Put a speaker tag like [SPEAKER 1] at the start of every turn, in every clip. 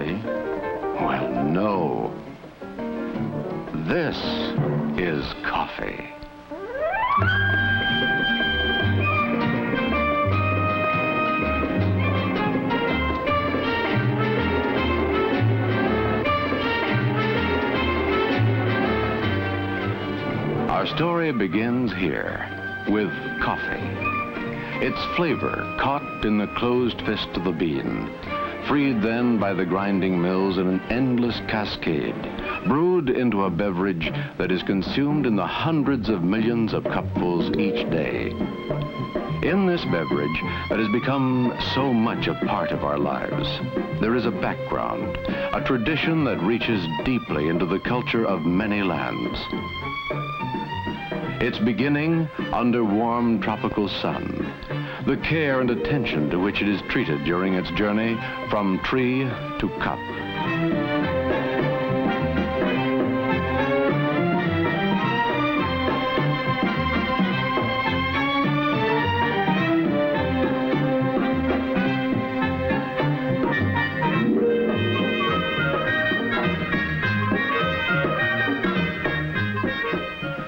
[SPEAKER 1] coffee? Well, no. This is coffee. Our story begins here with coffee. Its flavor caught in the closed fist of the bean, freed then by the grinding mills in an endless cascade, brewed into a beverage that is consumed in the hundreds of millions of cupfuls each day. In this beverage that has become so much a part of our lives, there is a background, a tradition that reaches deeply into the culture of many lands. Its beginning under warm tropical sun, the care and attention to which it is treated during its journey from tree to cup.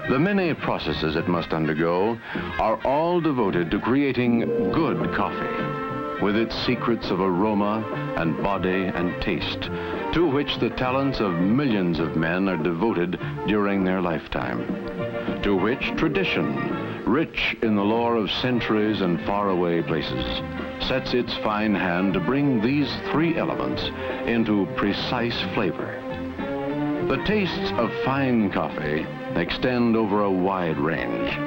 [SPEAKER 1] The many processes it must undergo are all devoted to creating good coffee, with its secrets of aroma and body and taste, to which the talents of millions of men are devoted during their lifetime, to which tradition, rich in the lore of centuries and faraway places, sets its fine hand to bring these three elements into precise flavor. The tastes of fine coffee extend over a wide range,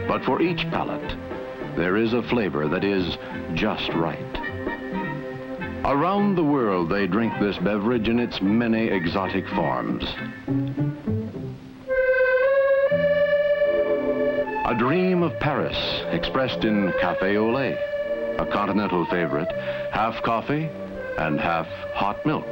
[SPEAKER 1] but for each palate, there is a flavor that is just right. Around the world, they drink this beverage in its many exotic forms. A dream of Paris expressed in café au lait, a continental favorite, half coffee and half hot milk.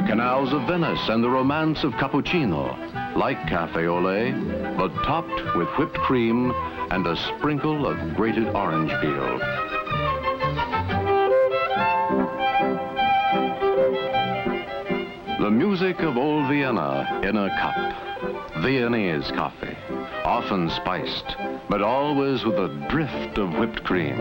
[SPEAKER 1] Canals of Venice and the romance of cappuccino, like café au lait, but topped with whipped cream and a sprinkle of grated orange peel. The music of old Vienna in a cup. Viennese coffee, often spiced, but always with a drift of whipped cream.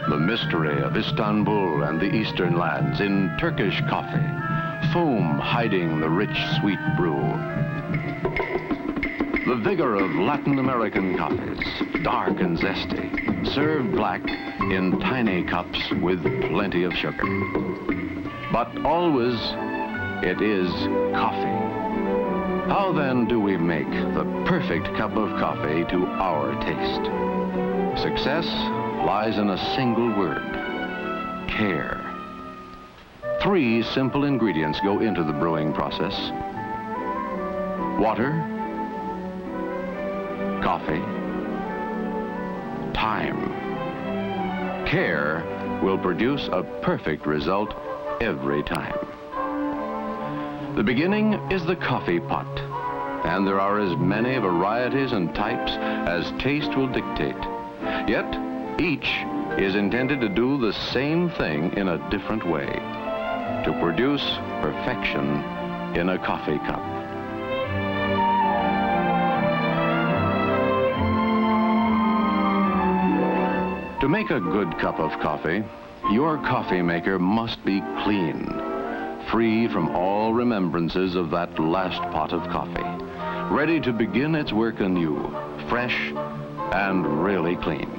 [SPEAKER 1] The mystery of Istanbul and the eastern lands in Turkish coffee, foam hiding the rich, sweet brew. The vigor of Latin American coffees, dark and zesty, served black in tiny cups with plenty of sugar. But always, it is coffee. How then do we make the perfect cup of coffee to our taste? Success lies in a single word: care. Three simple ingredients go into the brewing process: water, coffee, time. Care will produce a perfect result every time. The beginning is the coffee pot, and there are as many varieties and types as taste will dictate. Yet, each is intended to do the same thing in a different way, to produce perfection in a coffee cup. To make a good cup of coffee, your coffee maker must be clean, free from all remembrances of that last pot of coffee, ready to begin its work anew, fresh and really clean.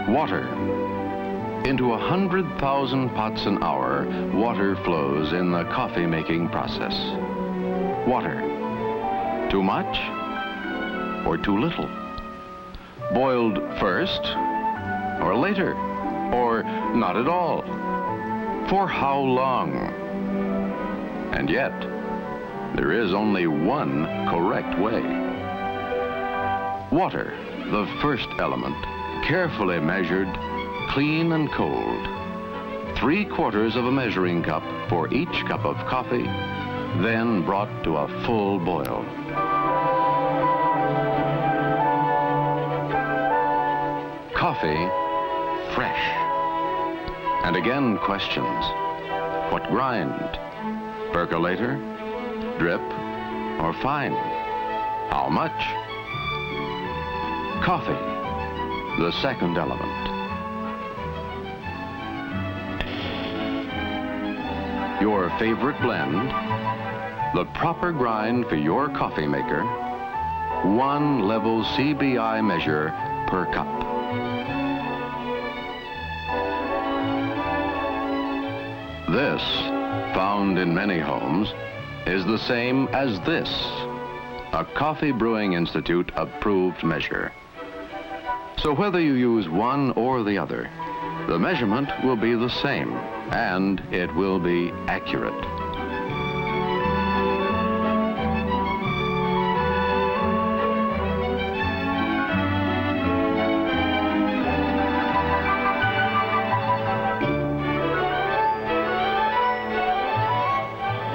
[SPEAKER 1] Water. Into 100,000 pots an hour, water flows in the coffee-making process. Water. Too much or too little? Boiled first or later, or not at all? For how long? And yet, there is only one correct way. Water, the first element, carefully measured, clean and cold. 3/4 of a measuring cup for each cup of coffee, then brought to a full boil. Coffee, fresh. And again questions. What grind? Percolator? Drip? Or fine? How much? Coffee, the second element. Your favorite blend, the proper grind for your coffee maker, 1 level CBI measure per cup. This, found in many homes, is the same as this, a Coffee Brewing Institute approved measure. So whether you use one or the other, the measurement will be the same, and it will be accurate.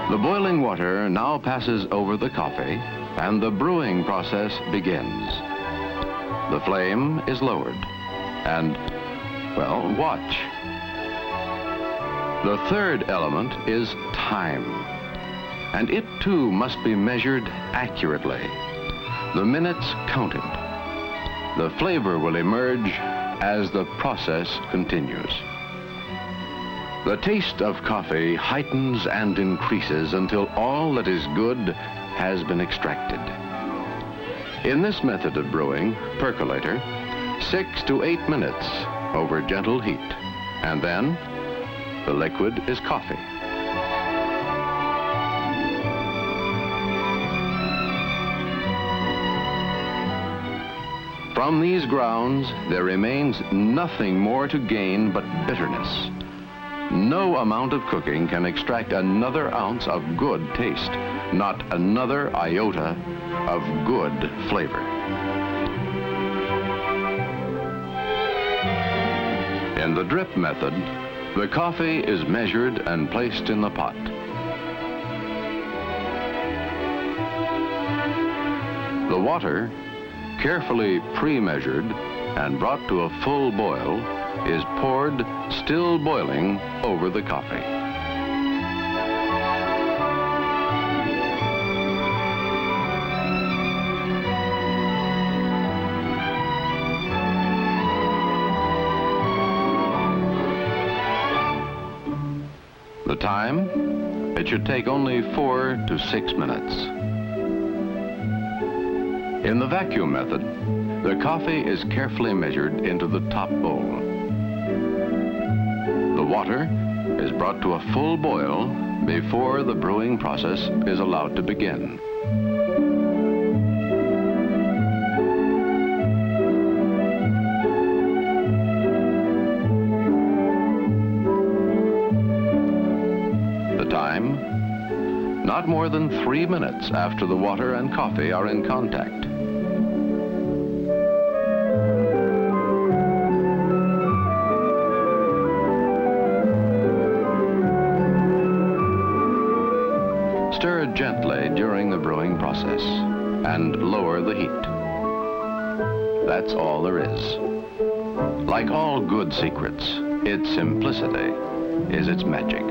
[SPEAKER 1] The boiling water now passes over the coffee, and the brewing process begins. The flame is lowered, and, well, watch. The third element is time, and it too must be measured accurately. The minutes counted. The flavor will emerge as the process continues. The taste of coffee heightens and increases until all that is good has been extracted. In this method of brewing, percolator, 6 to 8 minutes over gentle heat, and then the liquid is coffee. From these grounds, there remains nothing more to gain but bitterness. No amount of cooking can extract another ounce of good taste, not another iota of good flavor. In the drip method, the coffee is measured and placed in the pot. The water, carefully pre-measured and brought to a full boil, is poured, still boiling, over the coffee. The time? It should take only 4 to 6 minutes. In the vacuum method, the coffee is carefully measured into the top bowl. The water is brought to a full boil before the brewing process is allowed to begin. The time? Not more than 3 minutes after the water and coffee are in contact. Stir gently during the brewing process and lower the heat. That's all there is. Like all good secrets, its simplicity is its magic.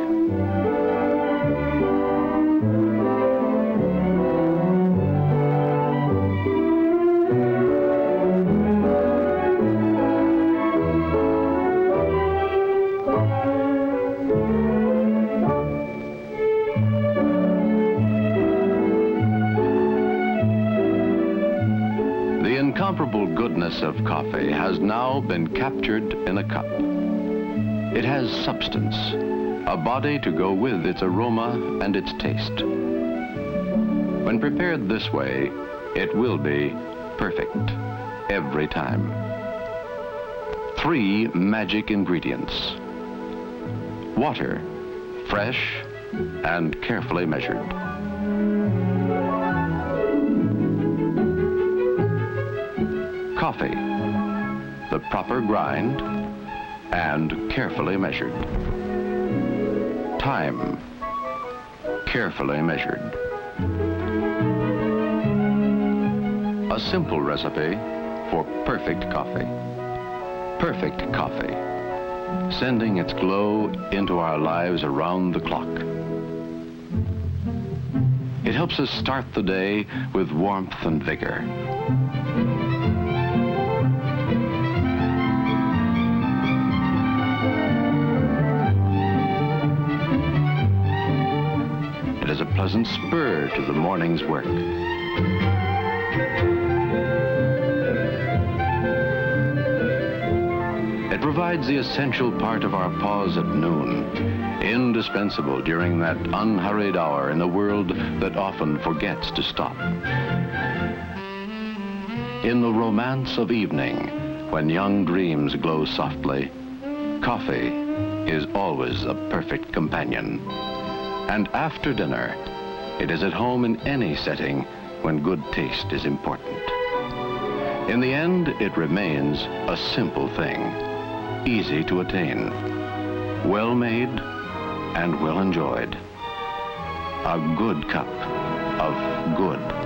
[SPEAKER 1] The incomparable goodness of coffee has now been captured in a cup. It has substance, a body to go with its aroma and its taste. When prepared this way, it will be perfect every time. 3 magic ingredients. Water, fresh and carefully measured. Coffee, the proper grind and carefully measured. Time, carefully measured. A simple recipe for perfect coffee. Perfect coffee, sending its glow into our lives around the clock. It helps us start the day with warmth and vigor. It is a pleasant spur to the morning's work. It provides the essential part of our pause at noon, indispensable during that unhurried hour in a world that often forgets to stop. In the romance of evening, when young dreams glow softly, coffee is always a perfect companion. And after dinner, it is at home in any setting when good taste is important. In the end, it remains a simple thing, easy to attain, well made and well enjoyed. A good cup of good